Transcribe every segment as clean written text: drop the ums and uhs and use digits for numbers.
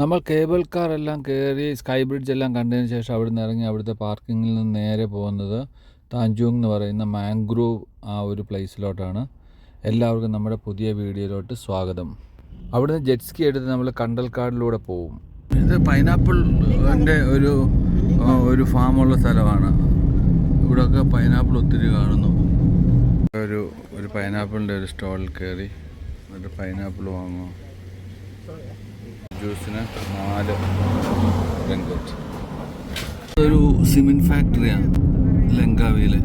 നമ്മൾ cable car എല്ലാം കയറി സ്കൈ ബ്രിഡ്ജ് എല്ലാം കണ്ടതിന് ശേഷം അവിടെ നിന്ന് ഇറങ്ങി അവിടുത്തെ പാർക്കിങ്ങിൽ നിന്ന് നേരെ പോകുന്നത് താഞ്ചൂങ് എന്ന് പറയുന്ന മാംഗ്രൂവ് ആ ഒരു പ്ലേസിലോട്ടാണ്. എല്ലാവർക്കും നമ്മുടെ പുതിയ വീഡിയോയിലോട്ട് സ്വാഗതം. അവിടുന്ന് ജെറ്റ് സ്കി എടുത്ത് നമ്മൾ കണ്ടൽക്കാടിലൂടെ പോകും. ഇത് പൈനാപ്പിളിൻ്റെ ഒരു ഫാമുള്ള സ്ഥലമാണ്. ഇവിടെയൊക്കെ പൈനാപ്പിൾ ഒത്തിരി കാണുന്നു. ഒരു പൈനാപ്പിളിൻ്റെ ഒരു സ്റ്റോളിൽ കയറി ഒരു പൈനാപ്പിൾ വാങ്ങും. ജ്യൂസിന് 4 റിംഗിറ്റ്. ഒരു സിമെൻറ്റ് ഫാക്ടറിയാണ് ലങ്കാവിയിലെ.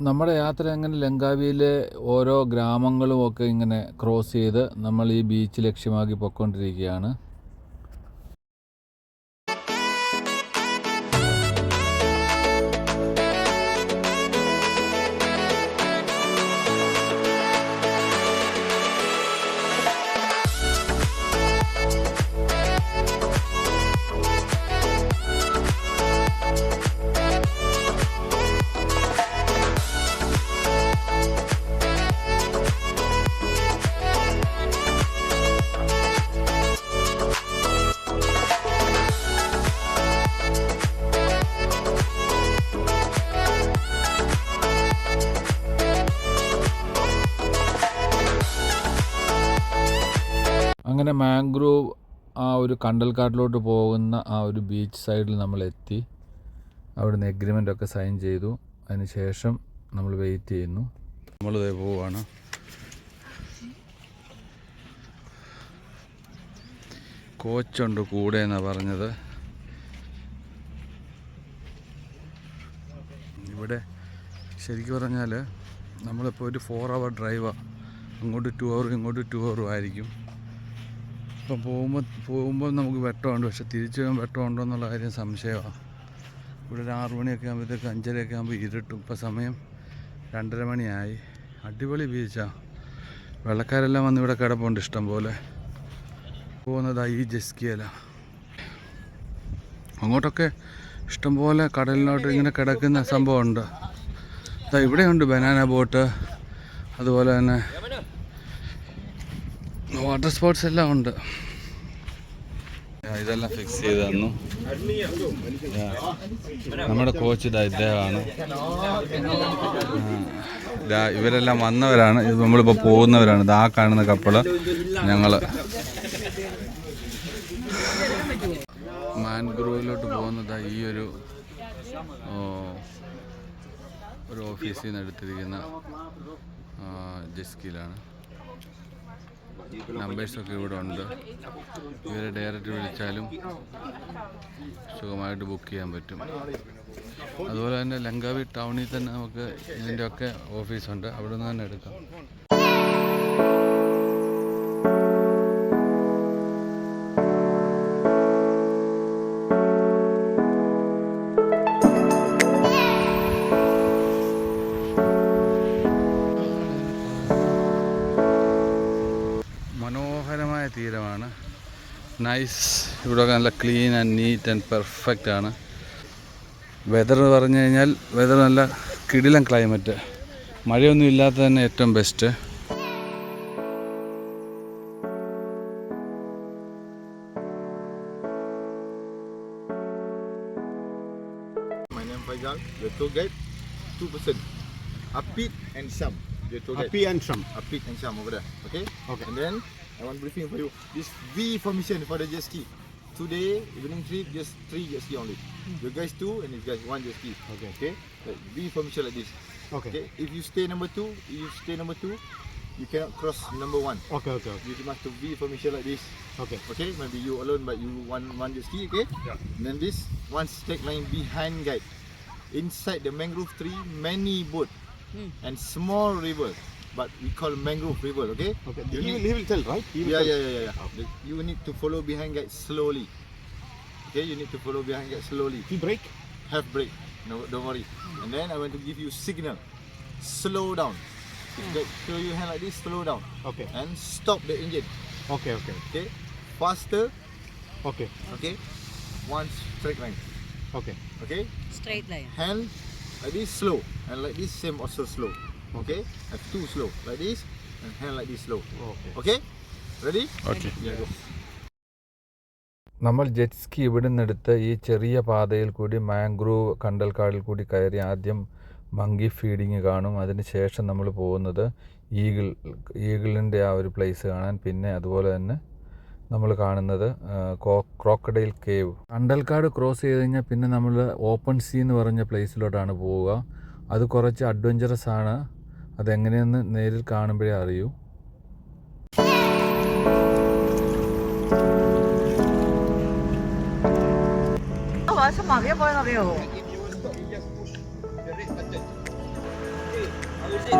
നമ്മുടെ യാത്ര അങ്ങനെ ലങ്കാവിയിലെ ഓരോ ഗ്രാമങ്ങളും ഒക്കെ ഇങ്ങനെ ക്രോസ് ചെയ്ത് നമ്മൾ ഈ ബീച്ച് ലക്ഷ്യമാക്കി പൊയ്ക്കൊണ്ടിരിക്കുകയാണ്. അങ്ങനെ മാംഗ്രൂവ് ആ ഒരു കണ്ടൽക്കാട്ടിലോട്ട് പോകുന്ന ആ ഒരു ബീച്ച് സൈഡിൽ നമ്മൾ എത്തി. അവിടുന്ന് എഗ്രിമെൻ്റൊക്കെ സൈൻ ചെയ്തു. അതിന് ശേഷം നമ്മൾ വെയിറ്റ് ചെയ്യുന്നു. നമ്മളിതേ പോവാണ്. കോച്ചുണ്ട് കൂടെ എന്നാണ് പറഞ്ഞത്. ഇവിടെ ശരിക്കും പറഞ്ഞാൽ നമ്മളിപ്പോൾ ഒരു 4 hour ഡ്രൈവാണ്. അങ്ങോട്ട് 2 hour ഇങ്ങോട്ട് 2 hour ആയിരിക്കും. ഇപ്പം പോകുമ്പോൾ നമുക്ക് വെട്ടമുണ്ട്, പക്ഷെ തിരിച്ചു പോകാൻ വെട്ടമുണ്ടോ എന്നുള്ള കാര്യം സംശയമാണ്. ഇവിടെ ഒരു 6 മണിയൊക്കെ ആകുമ്പോഴത്തേക്ക് 5:30 ആകുമ്പോൾ ഇരുട്ടും. ഇപ്പം സമയം 2:30 മണിയായി. അടിപൊളി ബീച്ചാണ്. വെള്ളക്കാരെല്ലാം വന്ന് ഇവിടെ കിടപ്പുണ്ട് ഇഷ്ടം പോലെ. പോകുന്നതാണ് ഈ ജെസ്കിയല. അങ്ങോട്ടൊക്കെ ഇഷ്ടംപോലെ കടലിലോട്ട് ഇങ്ങനെ കിടക്കുന്ന സംഭവമുണ്ട്. ഇവിടെയുണ്ട് ബനാന ബോട്ട്, അതുപോലെ തന്നെ വാട്ടർ സ്പോർട്സ് എല്ലാം ഉണ്ട്. ഇതെല്ലാം ഫിക്സ് ചെയ്ത് തന്നു. നമ്മുടെ കോച്ച് ഇദ്ദേഹമാണ്. ഇവരെല്ലാം വന്നവരാണ്. ഇത് നമ്മളിപ്പോൾ പോകുന്നവരാണ്. ഇതാ കാണുന്ന കപ്പള് ഞങ്ങൾ മാൻഗ്രൂവിലോട്ട് പോകുന്നത് ഈ ഒരു ഓഫീസിൽ നിന്ന് എടുത്തിരിക്കുന്ന ജെസ്കിയിലാണ്. നമ്പേഴ്സൊക്കെ ഇവിടെ ഉണ്ട്. ഇവരെ ഡയറക്റ്റ് വിളിച്ചാലും സുഖമായിട്ട് ബുക്ക് ചെയ്യാൻ പറ്റും. അതുപോലെ തന്നെ ലങ്കാവി ടൗണിൽ തന്നെ നമുക്ക് ഇതിൻ്റെയൊക്കെ ഓഫീസുണ്ട്. അവിടെ നിന്ന് തന്നെ എടുക്കാം. മനോഹരമായ തീരമാണ്. നൈസ്. ഇവിടെ നല്ല clean and neat and perfect ആണ്. വെതർ പറഞ്ഞു കഴിഞ്ഞാൽ വെതർ നല്ല കിടിലൻ ക്ലൈമറ്റ്. മഴയൊന്നും ഇല്ലാത്ത തന്നെ ഏറ്റവും best. My name Faizal, the tour guide. 2 person, Apit and Sham. The tour guide. Apit and Sham over there. Okay. And then I want briefing for you. This V formation for the jet ski. Today evening trip just 3 jet ski only. You guys 2 and you guys 1 jet ski. Okay. Like V formation like this. Okay. If you stay number 2, you cannot cross number 1. Okay. You must do V formation like this. Okay. Maybe you alone, but you one jet ski. Okay. Yeah. And then this one straight line behind guide. Inside the mangrove tree, many boat and small river, but we call mangrove river. Okay. He will tell, right? Yeah. You need to follow behind guide slowly. Okay. You need to follow behind guide slowly. He brake? Have brake. No, don't worry. And then I want to give you signal. Slow down. Show your hand like this. Slow down. Okay. And stop the engine. Okay. Okay. faster. Okay. Okay. One straight line. Okay. Okay. Straight line. Hand like this slow, and like this same also slow. Okay. And two slow like this, and hand like this slow. Okay. Okay. Ready? Okay. Yeah. Go. നമ്മൾ jet സ്കി ഇവിടെ നിന്നെടുത്ത് ഈ ചെറിയ പാതയിൽ കൂടി mangrove കണ്ടൽക്കാടിൽ കൂടി കയറി ആദ്യം മങ്കി ഫീഡിങ് കാണും. അതിന് ശേഷം നമ്മൾ പോകുന്നത് ഈഗിളിൻ്റെ ആ ഒരു പ്ലേസ് കാണാൻ. പിന്നെ അതുപോലെ തന്നെ നമ്മൾ കാണുന്നത് ക്രോക്കഡൈൽ കേവ്. കണ്ടൽക്കാട് ക്രോസ് ചെയ്ത് കഴിഞ്ഞാൽ പിന്നെ നമ്മൾ ഓപ്പൺ സീ എന്ന് പറഞ്ഞ പ്ലേസിലോട്ടാണ് പോവുക. അത് കുറച്ച് അഡ്വഞ്ചറസ് ആണ്. അതെങ്ങനെയെന്ന് നേരിൽ കാണുമ്പോഴേ അറിയൂ. Sao mà biết bơi là điều. If you want to stop, you just push the red button. Okay. How is it?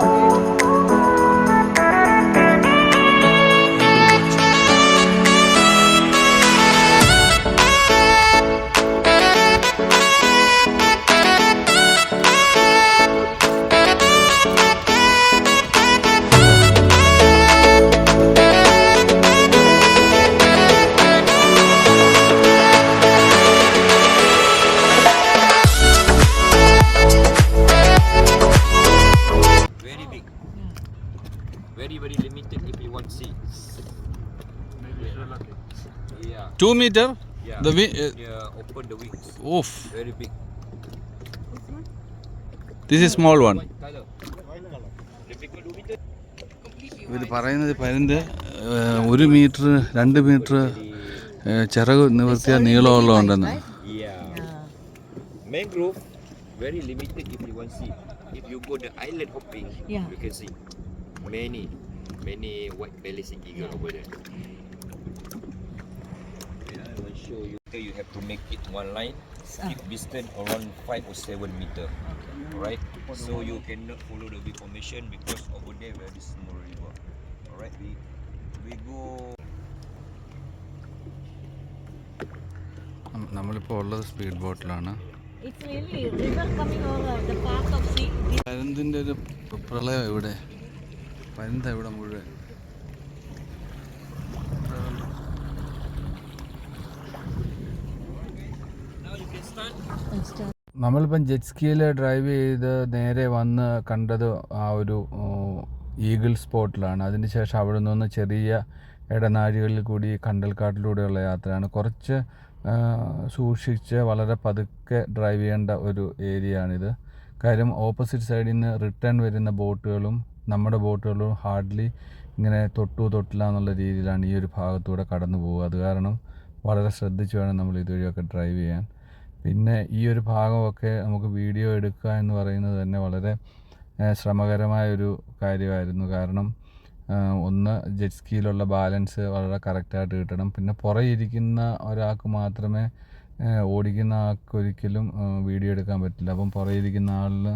Very limited if you want to see. Yeah. 2 meter. Yeah. The Yeah. Open the wings. oof. Very big. This is small one. White color. The bigger 2 meter. ഇവർ പറയുന്നത് പരുന്ത് 1 metre 2 metre ചിറക് നിവർത്തിയ നീളമുള്ളതുണ്ടെന്ന്. Yeah. Mangrove very limited if you want to see. If you go the island hopping, Yeah. you can see many white balancing eagle over there. I will show you. You have to make it one line. Keep distance around 5 or 7 meter. Alright. So you cannot follow the big formation because over there very small river. Alright. We go. നമ്മളിപ്പോൾ ഉള്ളത് speed ബോട്ടിലാണ്. It's really river coming over the path of sea. പരുന്തിൻ്റെ ഒരു പ്രളയം ഇവിടെ. പരുന്ത് ഇവിടെ മുഴുവൻ. Now you can start. നമ്മളിപ്പം ജെറ്റ് സ്കീയിൽ ഡ്രൈവ് ചെയ്ത് നേരെ വന്ന് കണ്ടത് ആ ഒരു ഈഗിൾ സ്പോട്ടിലാണ്. അതിന് ശേഷം അവിടെ നിന്ന് ചെറിയ ഇടനാഴികളിൽ കൂടി കണ്ടൽക്കാട്ടിലൂടെയുള്ള യാത്രയാണ്. കുറച്ച് സൂക്ഷിച്ച് വളരെ പതുക്കെ ഡ്രൈവ് ചെയ്യേണ്ട ഒരു ഏരിയ ആണിത്. കാര്യം ഓപ്പോസിറ്റ് സൈഡിൽ നിന്ന് റിട്ടേൺ വരുന്ന ബോട്ടുകളും നമ്മുടെ ബോട്ടുകളും ഹാർഡ്ലി ഇങ്ങനെ തൊട്ടില്ല എന്നുള്ള രീതിയിലാണ് ഈ ഒരു ഭാഗത്തൂടെ കടന്നു പോകുക. അത് കാരണം വളരെ ശ്രദ്ധിച്ച് വേണം നമ്മൾ ഇതുവഴിയൊക്കെ ഡ്രൈവ് ചെയ്യാൻ. പിന്നെ ഈ ഒരു ഭാഗമൊക്കെ നമുക്ക് വീഡിയോ എടുക്കുക എന്ന് പറയുന്നത് തന്നെ വളരെ ശ്രമകരമായൊരു കാര്യമായിരുന്നു. കാരണം ഒന്ന് ജെറ്റ് സ്കീയിലുള്ള ബാലൻസ് വളരെ കറക്റ്റായിട്ട് കിട്ടണം. പിന്നെ പുറകെ ഇരിക്കുന്ന ഒരാൾക്ക് മാത്രമേ ഓടിക്കുന്ന ആൾക്കൊരിക്കലും വീഡിയോ എടുക്കാൻ പറ്റില്ല. അപ്പം പുറകെ ഇരിക്കുന്ന ആളിന്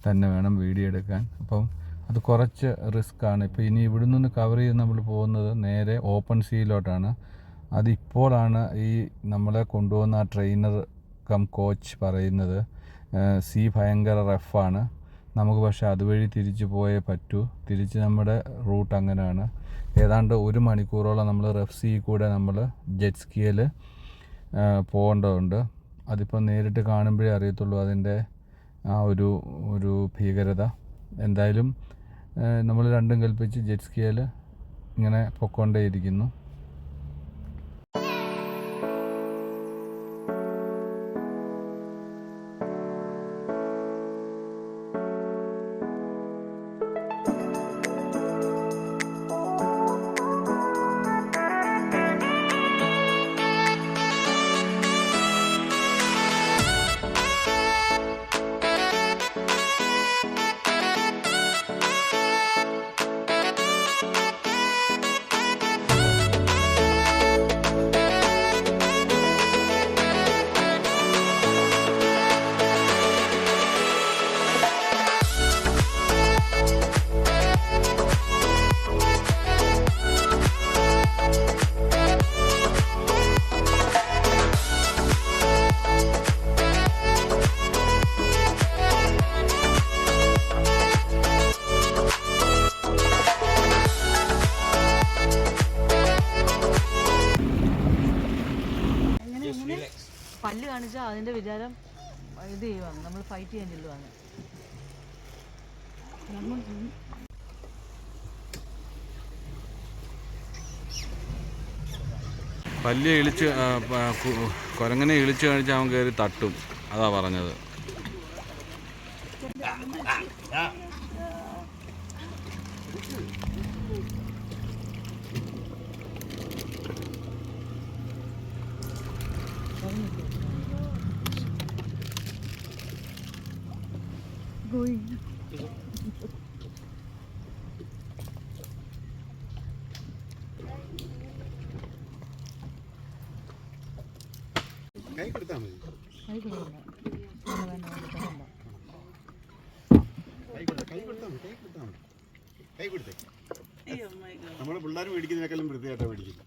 തന്നെ വേണം വീഡിയോ എടുക്കാൻ. അപ്പം അത് കുറച്ച് റിസ്ക്കാണ്. ഇപ്പോൾ ഇനി ഇവിടെ നിന്ന് കവർ ചെയ്ത് നമ്മൾ പോകുന്നത് നേരെ ഓപ്പൺ സീയിലോട്ടാണ്. അതിപ്പോഴാണ് ഈ നമ്മളെ കൊണ്ടുപോകുന്ന ആ ട്രെയിനർ കം കോച്ച് പറയുന്നത് സീ ഭയങ്കര റഫാണ്, നമുക്ക് പക്ഷേ അതുവഴി തിരിച്ചു പോയേ പറ്റൂ. തിരിച്ച് നമ്മുടെ റൂട്ട് അങ്ങനെയാണ്. ഏതാണ്ട് 1 മണിക്കൂറോളം നമ്മൾ റഫ് സീ കൂടെ നമ്മൾ ജെറ്റ് സ്കീയിൽ പോകേണ്ടതുണ്ട്. അതിപ്പോൾ നേരിട്ട് കാണുമ്പോഴേ അറിയത്തുള്ളൂ അതിൻ്റെ ആ ഒരു ഭീകരത. എന്തായാലും നമ്മൾ രണ്ടും കൽപ്പിച്ച് ജെറ്റ് സ്കീയിൽ ഇങ്ങനെ പൊയ്ക്കൊണ്ടേയിരിക്കുന്നു. പല്ല് കാണിച്ചാൽ അതിൻ്റെ വിചാരം ഇത് ചെയ്യുവാണ്, നമ്മൾ ഫൈറ്റ് ചെയ്യാൻ ചെല്ലുവാണ്. പല്ല് ഇളിച്ച് കുരങ്ങനെ ഇളിച്ച് കഴിച്ച് അവൻ കയറി തട്ടും, അതാ പറഞ്ഞത്. കൈ കൊടുത്താൽ മതി. കൈ കൊടുത്താൽ മതി. കൈ കൊടുത്തേ. നമ്മള് പിള്ളേർ മേടിക്കുന്നതിനേക്കാളും വൃത്തിയായിട്ടാ മേടിക്കുന്നത്.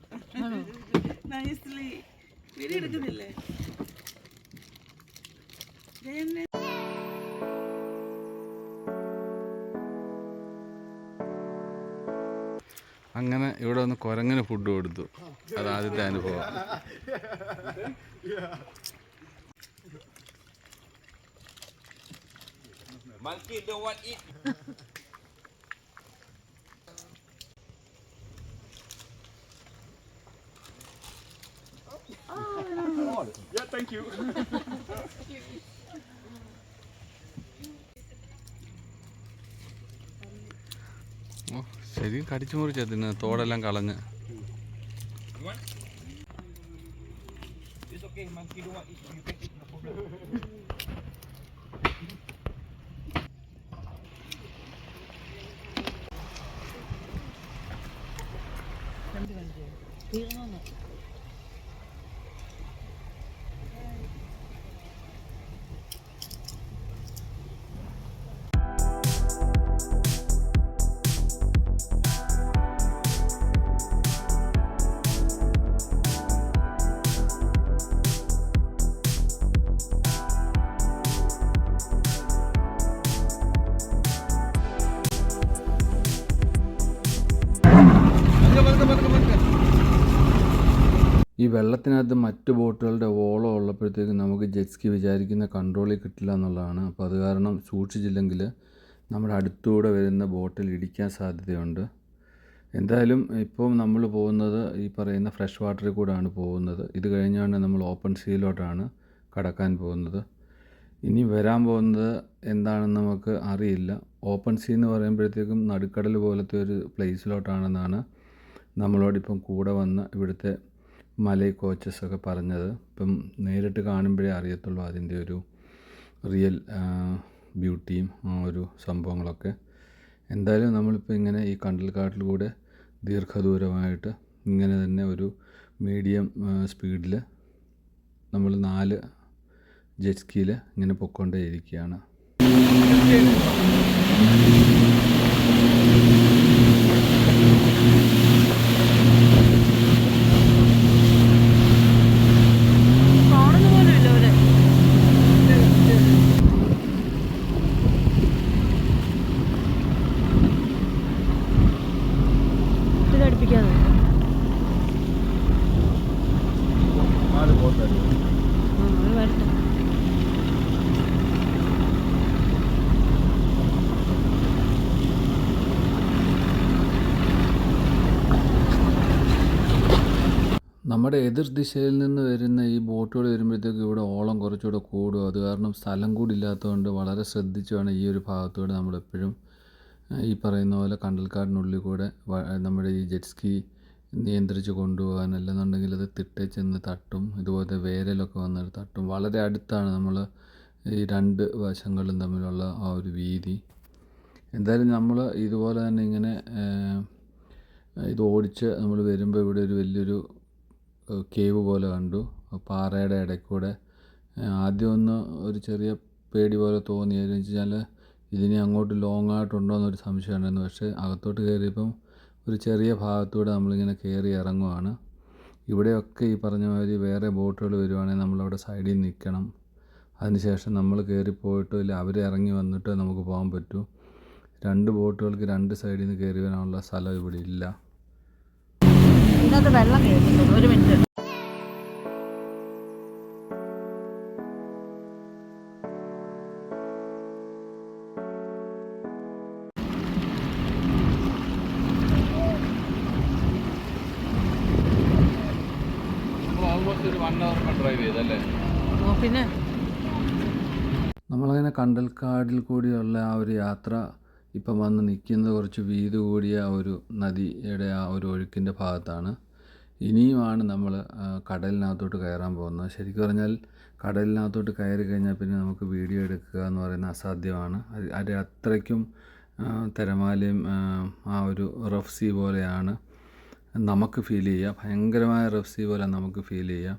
അങ്ങനെ ഇവിടെ ഒന്ന് കുരങ്ങിന് ഫുഡ് കൊടുത്തു. അത് ആദ്യത്തെ അനുഭവം. Monkey don't want eat. Yeah, thank you. ഓ ശരിക്കും കടിച്ചു മുറിച്ചാ തിന്ന്, തോടെല്ലാം കളഞ്ഞ്. You want? It's okay, monkey don't want eat. You can eat, no problem. ഈ വെള്ളത്തിനകത്ത് മറ്റ് ബോട്ടുകളുടെ ഓളം ഉള്ളപ്പോഴത്തേക്കും നമുക്ക് ജെറ്റ്സ്കി വിചാരിക്കുന്ന കൺട്രോളിൽ കിട്ടില്ല എന്നുള്ളതാണ്. അപ്പോൾ അത് കാരണം സൂക്ഷിച്ചില്ലെങ്കിൽ നമ്മുടെ അടുത്തൂടെ വരുന്ന ബോട്ടിൽ ഇടിക്കാൻ സാധ്യതയുണ്ട്. എന്തായാലും ഇപ്പോൾ നമ്മൾ പോകുന്നത് ഈ പറയുന്ന ഫ്രഷ് വാട്ടറിൽ കൂടെയാണ് പോകുന്നത്. ഇത് കഴിഞ്ഞാണ് നമ്മൾ ഓപ്പൺ സീയിലോട്ടാണ് കടക്കാൻ പോകുന്നത്. ഇനി വരാൻ പോകുന്നത് എന്താണെന്ന് നമുക്ക് അറിയില്ല. ഓപ്പൺ സീ എന്ന് പറയുമ്പോഴത്തേക്കും നടുക്കടൽ പോലത്തെ ഒരു പ്ലേസിലോട്ടാണെന്നാണ് നമ്മളോടിപ്പം കൂടെ വന്ന് ഇവിടുത്തെ മലൈ കോച്ചസൊക്കെ പറഞ്ഞത്. ഇപ്പം നേരിട്ട് കാണുമ്പോഴേ അറിയത്തുള്ളൂ അതിൻ്റെ ഒരു റിയൽ ബ്യൂട്ടിയും ആ ഒരു സംഭവങ്ങളൊക്കെ. എന്തായാലും നമ്മളിപ്പോൾ ഇങ്ങനെ ഈ കണ്ടൽക്കാട്ടിലൂടെ ദീർഘദൂരമായിട്ട് ഇങ്ങനെ തന്നെ ഒരു മീഡിയം സ്പീഡിൽ നമ്മൾ 4 ജെറ്റ് സ്കീയിൽ ഇങ്ങനെ പൊയ്ക്കൊണ്ടേ ഇരിക്കുകയാണ്. നമ്മുടെ എതിർ ദിശയിൽ നിന്ന് വരുന്ന ഈ ബോട്ടുകൾ വരുമ്പോഴത്തേക്ക് ഇവിടെ ഓളം കുറച്ചുകൂടെ കൂടും. അത് കാരണം സ്ഥലം കൂടി ഇല്ലാത്തതുകൊണ്ട് വളരെ ശ്രദ്ധിച്ച് വേണം ഈ ഒരു ഭാഗത്തൂടെ നമ്മളെപ്പോഴും ഈ പറയുന്ന പോലെ കണ്ടൽക്കാടിനുള്ളിൽ കൂടെ നമ്മുടെ ഈ ജെറ്റ് സ്കീ നിയന്ത്രിച്ച് കൊണ്ടുപോകാൻ. അല്ലെന്നുണ്ടെങ്കിൽ അത് തിട്ടേ ചെന്ന് തട്ടും, ഇതുപോലത്തെ വേരലൊക്കെ വന്നിട്ട് തട്ടും. വളരെ അടുത്താണ് നമ്മൾ ഈ 2 വശങ്ങളും തമ്മിലുള്ള ആ ഒരു വീതി. എന്തായാലും നമ്മൾ ഇതുപോലെ തന്നെ ഇങ്ങനെ ഇത് ഓടിച്ച് നമ്മൾ വരുമ്പോൾ ഇവിടെ ഒരു വലിയൊരു കേവ് പോലെ കണ്ടു. പാറയുടെ ഇടയ്ക്കൂടെ ആദ്യം ഒന്ന് ഒരു ചെറിയ പേടി പോലെ തോന്നിയെന്ന് വെച്ചാൽ ഇതിനി അങ്ങോട്ട് ലോങ് ആയിട്ടുണ്ടോ എന്നൊരു സംശയം ഉണ്ടായിരുന്നു. പക്ഷേ അകത്തോട്ട് കയറിയപ്പം ഒരു ചെറിയ ഭാഗത്തൂടെ നമ്മളിങ്ങനെ കയറി ഇറങ്ങുവാണ്. ഇവിടെയൊക്കെ ഈ പറഞ്ഞ മാതിരി വേറെ ബോട്ടുകൾ വരുവാണെങ്കിൽ നമ്മളവിടെ സൈഡിൽ നിൽക്കണം. അതിനുശേഷം നമ്മൾ കയറിപ്പോയിട്ടോ ഇല്ല അവർ ഇറങ്ങി വന്നിട്ടോ നമുക്ക് പോകാൻ പറ്റൂ. 2 ബോട്ടുകൾക്ക് 2 സൈഡിൽ നിന്ന് കയറി വരാനുള്ള സ്ഥലം ഇവിടെ ഇല്ല. ഇതിനകത്ത് വെള്ളം കയറുന്നുണ്ട്. 1 മിനിറ്റ്. ഓൾമോസ്റ്റ് ഒരു 1 hour ഡ്രൈവ് ചെയ്തല്ലേ? ഓ പിന്നെ നമ്മളങ്ങനെ കണ്ടൽക്കാടിൽ കൂടിയുള്ള ആ ഒരു യാത്ര ഇപ്പം വന്ന് നിൽക്കുന്നത് കുറച്ച് വീതി കൂടിയ ഒരു നദിയുടെ ആ ഒരു ഒഴുക്കിൻ്റെ ഭാഗത്താണ്. ഇനിയുമാണ് നമ്മൾ കടലിനകത്തോട്ട് കയറാൻ പോകുന്നത്. ശരിക്കും പറഞ്ഞാൽ കടലിനകത്തോട്ട് കയറി കഴിഞ്ഞാൽ പിന്നെ നമുക്ക് വീഡിയോ എടുക്കുക എന്ന് പറയുന്നത് അസാധ്യമാണ്. അത് അത്രയ്ക്കും തിരമാലയും ആ ഒരു റഫ് സീ പോലെയാണ് നമുക്ക് ഫീൽ ചെയ്യുക. ഭയങ്കരമായ റഫ് സീ പോലെ നമുക്ക് ഫീൽ ചെയ്യുക.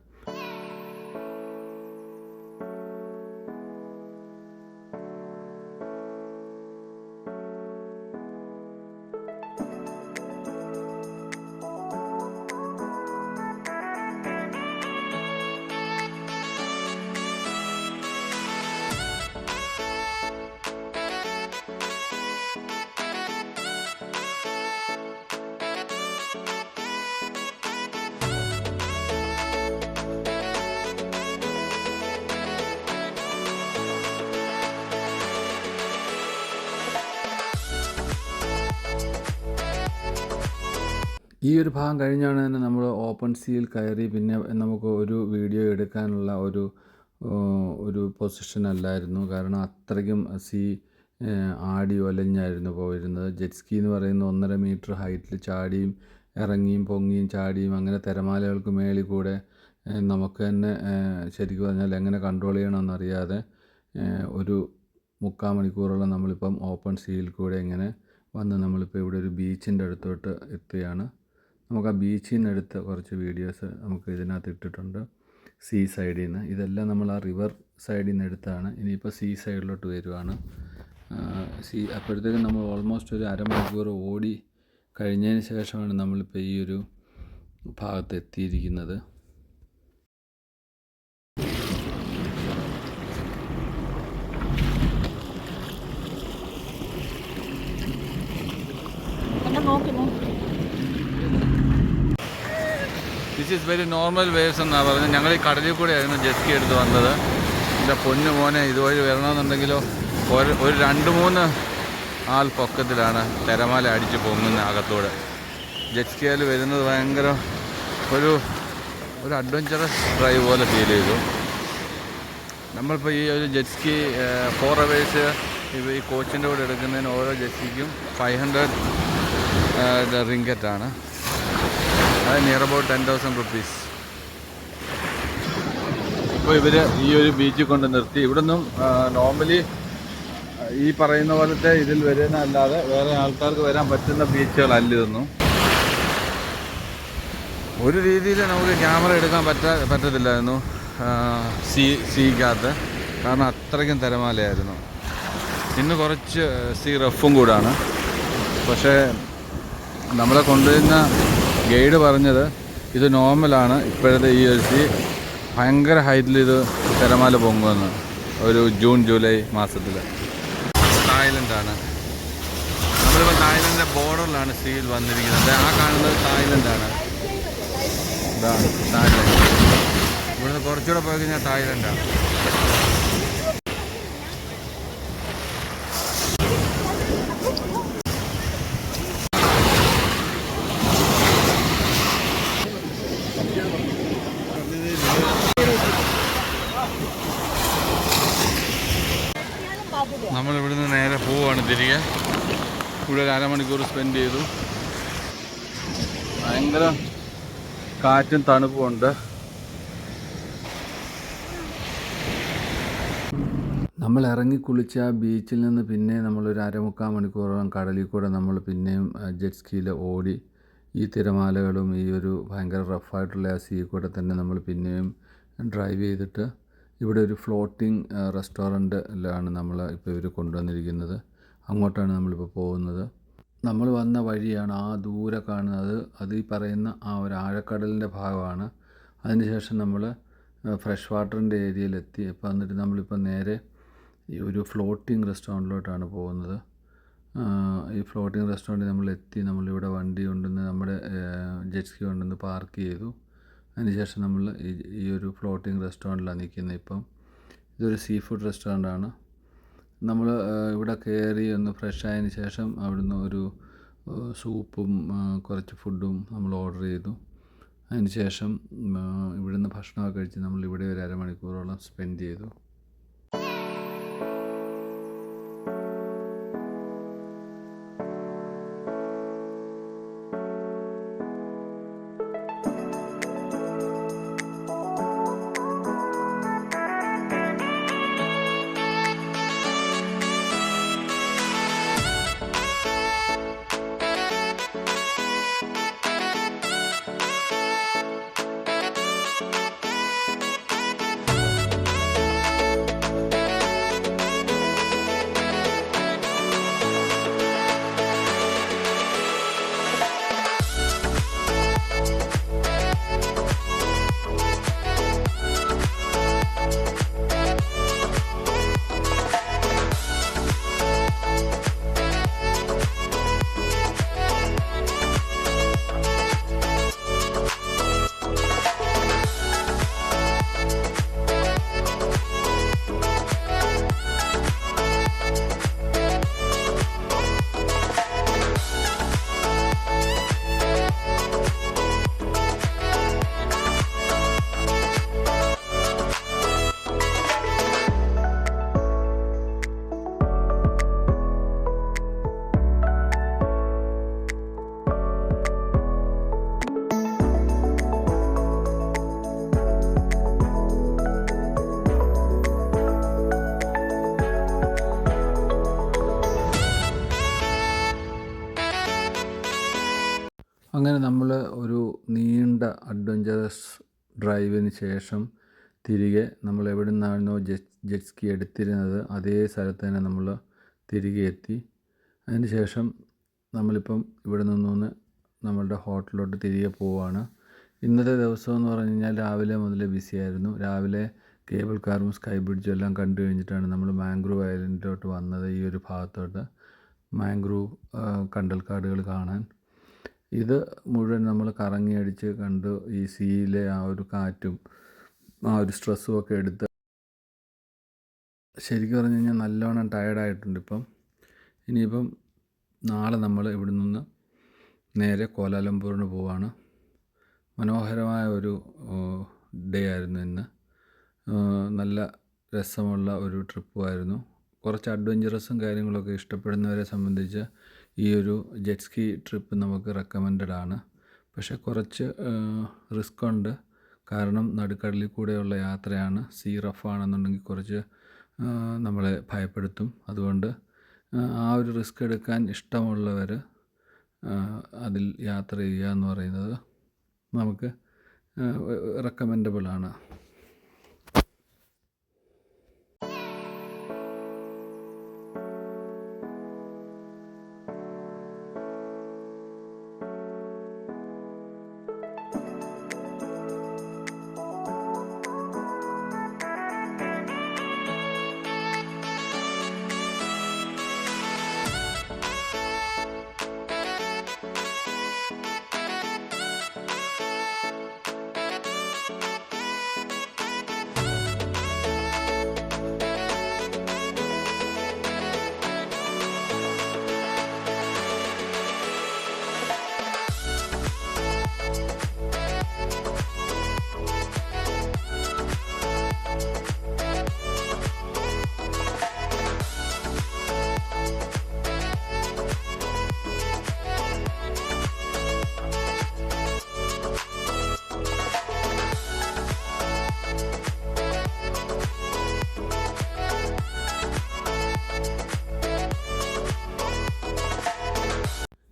ഈ ഒരു ഭാഗം കഴിഞ്ഞാണ് തന്നെ നമ്മൾ ഓപ്പൺ സീയിൽ കയറി. പിന്നെ നമുക്ക് ഒരു വീഡിയോ എടുക്കാനുള്ള ഒരു പൊസിഷൻ അല്ലായിരുന്നു. കാരണം അത്രയ്ക്കും സീ ആടി ഒലഞ്ഞായിരുന്നു പോയിരുന്നത്. ജെറ്റ് സ്കി എന്ന് പറയുന്നത് 1.5 മീറ്റർ ഹൈറ്റിൽ ചാടിയും ഇറങ്ങിയും പൊങ്ങിയും ചാടിയും അങ്ങനെ തിരമാലകൾക്ക് മേളിൽ കൂടെ നമുക്ക് തന്നെ ശരിക്കും പറഞ്ഞാൽ എങ്ങനെ കൺട്രോൾ ചെയ്യണമെന്നറിയാതെ ഒരു 3/4 മണിക്കൂറോളം നമ്മളിപ്പം ഓപ്പൺ സീയിൽ കൂടെ ഇങ്ങനെ വന്ന് നമ്മളിപ്പോൾ ഇവിടെ ഒരു ബീച്ചിൻ്റെ അടുത്തോട്ട് എത്തുകയാണ്. നമുക്ക് ആ ബീച്ചിൽ നിന്ന് എടുത്ത കുറച്ച് വീഡിയോസ് നമുക്ക് ഇതിനകത്ത് ഇട്ടിട്ടുണ്ട്. സീ സൈഡിൽ നിന്ന് ഇതെല്ലാം നമ്മൾ ആ റിവർ സൈഡിൽ നിന്ന് എടുത്താണ്. ഇനിയിപ്പോൾ സീ സൈഡിലോട്ട് വരുവാണ്. അപ്പോഴത്തേക്കും നമ്മൾ ഓൾമോസ്റ്റ് ഒരു 1/2 മണിക്കൂർ ഓടി കഴിഞ്ഞതിന് ശേഷമാണ് നമ്മളിപ്പോൾ ഈ ഒരു ഭാഗത്ത് എത്തിയിരിക്കുന്നത്. This is very normal waves എന്നാണ് പറഞ്ഞത്. ഞങ്ങൾ ഈ കടലിൽ കൂടെ ആയിരുന്നു ജെറ്റ് സ്കി എടുത്ത് വന്നത്. എൻ്റെ പൊന്നു മോനെ, ഇതുവഴി വരണമെന്നുണ്ടെങ്കിലോ ഒരു 2-3 ആൾ പൊക്കത്തിലാണ് തിരമാല അടിച്ച് പൊങ്ങുന്ന അകത്തൂടെ. ജെറ്റ് സ്കിയിൽ വരുന്നത് ഭയങ്കര ഒരു അഡ്വഞ്ചറസ് ഡ്രൈവ് പോലെ ഫീൽ ചെയ്തു. നമ്മളിപ്പോൾ ഈ ഒരു ജെറ്റ് സ്കി 4 hours ഈ കോച്ചിൻ്റെ കൂടെ എടുക്കുന്നതിന് ഓരോ ജെറ്റ് സ്കിക്കും 500 റിങ്കറ്റാണ്. അത് നിയർ അബൌട്ട് 10,000 rupees. ഇപ്പോൾ ഇവർ ഈ ഒരു ബീച്ചിൽ കൊണ്ട് നിർത്തി. ഇവിടെ നിന്നും നോർമലി ഈ പറയുന്ന പോലത്തെ ഇതിൽ വരുന്നതല്ലാതെ വേറെ ആൾക്കാർക്ക് വരാൻ പറ്റുന്ന ബീച്ചുകളല്ല ഇതൊന്നും. ഒരു രീതിയിൽ നമുക്ക് ക്യാമറ എടുക്കാൻ പറ്റത്തില്ലായിരുന്നു സീക്കകത്ത്. കാരണം അത്രയ്ക്കും തിരമാലയായിരുന്നു. ഇന്ന് കുറച്ച് സീ റഫും കൂടാണ്. പക്ഷേ നമ്മളെ കൊണ്ടുവരുന്ന ഗൈഡ് പറഞ്ഞത് ഇത് നോർമലാണ്. ഇപ്പോഴത്തെ ഈ ഒരു സീ ഭയങ്കര ഹൈറ്റിൽ ഇത് തിരമാല പൊങ്ങുമെന്ന്. ഒരു ജൂൺ ജൂലൈ മാസത്തിൽ. തായ്ലൻഡാണ്. നമ്മളിപ്പോൾ തായ്ലൻഡിൻ്റെ ബോർഡറിലാണ് സീയിൽ വന്നിരിക്കുന്നത്. ആ കാണുന്നത് തായ്ലൻഡാണ്. ഇതാണ് തായ്ലൻഡ്. ഇവിടുന്ന് കുറച്ചുകൂടെ പോയി കഴിഞ്ഞാൽ തായ്ലൻഡാണ്. നമ്മളിവിടുന്ന് നേരെ പോവുകയാണ് തിരികെ. ഇവിടെ ഒരു 1/2 മണിക്കൂർ സ്പെൻഡ് ചെയ്തു. ഭയങ്കര കാറ്റും തണുപ്പുമുണ്ട്. നമ്മൾ ഇറങ്ങി കുളിച്ച ആ ബീച്ചിൽ നിന്ന് പിന്നെ നമ്മളൊരു 1/4 മണിക്കൂറോളം കടലിൽ കൂടെ നമ്മൾ പിന്നെയും ജെറ്റ് സ്കീയിൽ ഓടി. ഈ തിരമാലകളും ഈ ഒരു ഭയങ്കര റഫായിട്ടുള്ള ആ സീ കൂടെ തന്നെ നമ്മൾ പിന്നെയും ഡ്രൈവ് ചെയ്തിട്ട് ഇവിടെ ഒരു ഫ്ലോട്ടിംഗ് റെസ്റ്റോറൻറ്റിലാണ് നമ്മൾ ഇപ്പോൾ ഇവർ കൊണ്ടുവന്നിരിക്കുന്നത്. അങ്ങോട്ടാണ് നമ്മളിപ്പോൾ പോകുന്നത്. നമ്മൾ വന്ന വഴിയാണ് ആ ദൂരെ കാണുന്നത്. അത് ഈ പറയുന്ന ആ ഒരു ആഴക്കടലിൻ്റെ ഭാഗമാണ്. അതിനുശേഷം നമ്മൾ ഫ്രഷ് വാട്ടറിൻ്റെ ഏരിയയിലെത്തി. അപ്പോൾ എന്നിട്ട് നമ്മളിപ്പോൾ നേരെ ഈ ഒരു ഫ്ലോട്ടിംഗ് റെസ്റ്റോറൻറ്റിലോട്ടാണ് പോകുന്നത്. ഈ ഫ്ലോട്ടിംഗ് റെസ്റ്റോറൻറ്റിൽ നമ്മളെത്തി. നമ്മളിവിടെ വണ്ടി കൊണ്ടുവന്ന് നമ്മുടെ ജെറ്റ് സ്കി കൊണ്ടുവന്ന് പാർക്ക് ചെയ്തു. അതിനുശേഷം നമ്മൾ ഈ ഒരു ഫ്ലോട്ടിംഗ് റെസ്റ്റോറൻറ്റിലാണ് നിൽക്കുന്നത്. ഇപ്പം ഇതൊരു സീ ഫുഡ് റെസ്റ്റോറൻ്റാണ്. നമ്മൾ ഇവിടെ കയറി ഒന്ന് ഫ്രഷ് ആയതിന് ശേഷം അവിടുന്ന് ഒരു സൂപ്പും കുറച്ച് ഫുഡും നമ്മൾ ഓർഡർ ചെയ്തു. അതിന് ശേഷം ഇവിടുന്ന് ഭക്ഷണമൊക്കെ കഴിച്ച് നമ്മൾ ഇവിടെ ഒരു അരമണിക്കൂറോളം സ്പെൻഡ് ചെയ്തു. അങ്ങനെ നമ്മൾ ഒരു നീണ്ട അഡ്വഞ്ചറസ് ഡ്രൈവിന് ശേഷം തിരികെ നമ്മൾ എവിടെ നിന്നാണോ ജെറ്റ് സ്കി എടുത്തിരുന്നത് അതേ സ്ഥലത്ത് തന്നെ നമ്മൾ തിരികെ എത്തി. അതിന് ശേഷം നമ്മളിപ്പം ഇവിടെ നിന്നൊന്ന് നമ്മളുടെ ഹോട്ടലിലോട്ട് തിരികെ പോവുകയാണ്. ഇന്നത്തെ ദിവസം എന്ന് പറഞ്ഞു കഴിഞ്ഞാൽ രാവിലെ മുതൽ ബിസിയായിരുന്നു. രാവിലെ കേബിൾ കാറും സ്കൈ ബ്രിഡ്ജും എല്ലാം കണ്ടു കഴിഞ്ഞിട്ടാണ് നമ്മൾ മാംഗ്രൂവ് ഐലൻഡിലോട്ട് വന്നത്. ഈ ഒരു ഭാഗത്തോട്ട് മാംഗ്രൂവ് കണ്ടൽക്കാടുകൾ കാണാൻ. ഇത് മുഴുവൻ നമ്മൾ കറങ്ങി അടിച്ച് കണ്ടു. ഈ സീയിലെ ആ ഒരു കാറ്റും ആ ഒരു സ്ട്രെസ്സും ഒക്കെ എടുത്ത് ശരിക്കും പറഞ്ഞു കഴിഞ്ഞാൽ നല്ലോണം ടയർഡായിട്ടുണ്ട് ഇപ്പം. ഇനിയിപ്പം നാളെ നമ്മൾ ഇവിടെ നിന്ന് നേരെ കോലാലംപൂറിന് പോവാണ്. മനോഹരമായ ഒരു ഡേ ആയിരുന്നു ഇന്ന്. നല്ല രസമുള്ള ഒരു ട്രിപ്പുമായിരുന്നു. കുറച്ച് അഡ്വഞ്ചറസും കാര്യങ്ങളൊക്കെ ഇഷ്ടപ്പെടുന്നവരെ സംബന്ധിച്ച് ഈ ഒരു ജെറ്റ് സ്കി ട്രിപ്പ് നമുക്ക് റെക്കമെൻഡഡ് ആണ്. പക്ഷേ കുറച്ച് റിസ്ക് ഉണ്ട്. കാരണം നടുക്കടലിൽ കൂടെയുള്ള യാത്രയാണ്. സീ റഫാണെന്നുണ്ടെങ്കിൽ കുറച്ച് നമ്മളെ ഭയപ്പെടുത്തും. അതുകൊണ്ട് ആ ഒരു റിസ്ക് എടുക്കാൻ ഇഷ്ടമുള്ളവർ അതിൽ യാത്ര ചെയ്യുക എന്ന് പറയുന്നത് നമുക്ക് റെക്കമെൻഡബിളാണ്.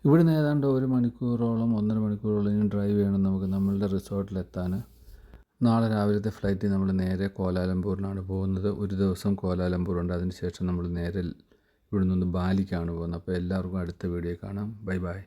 ഇവിടുന്ന് ഏതാണ്ട് 1 മണിക്കൂറോളം 1.5 മണിക്കൂറോളം ഇനി ഡ്രൈവ് ചെയ്യണം നമുക്ക് നമ്മളുടെ റിസോർട്ടിലെത്താൻ. നാളെ രാവിലത്തെ ഫ്ലൈറ്റിൽ നമ്മൾ നേരെ കോലാലംപൂരിനാണ് പോകുന്നത്. ഒരു ദിവസം കോലാലംപൂറുണ്ട്. അതിന് ശേഷം നമ്മൾ നേരെ ഇവിടെ നിന്ന് ബാലിക്കാണ് പോകുന്നത്. അപ്പോൾ എല്ലാവർക്കും അടുത്ത വീഡിയോ കാണാം. Bye bye.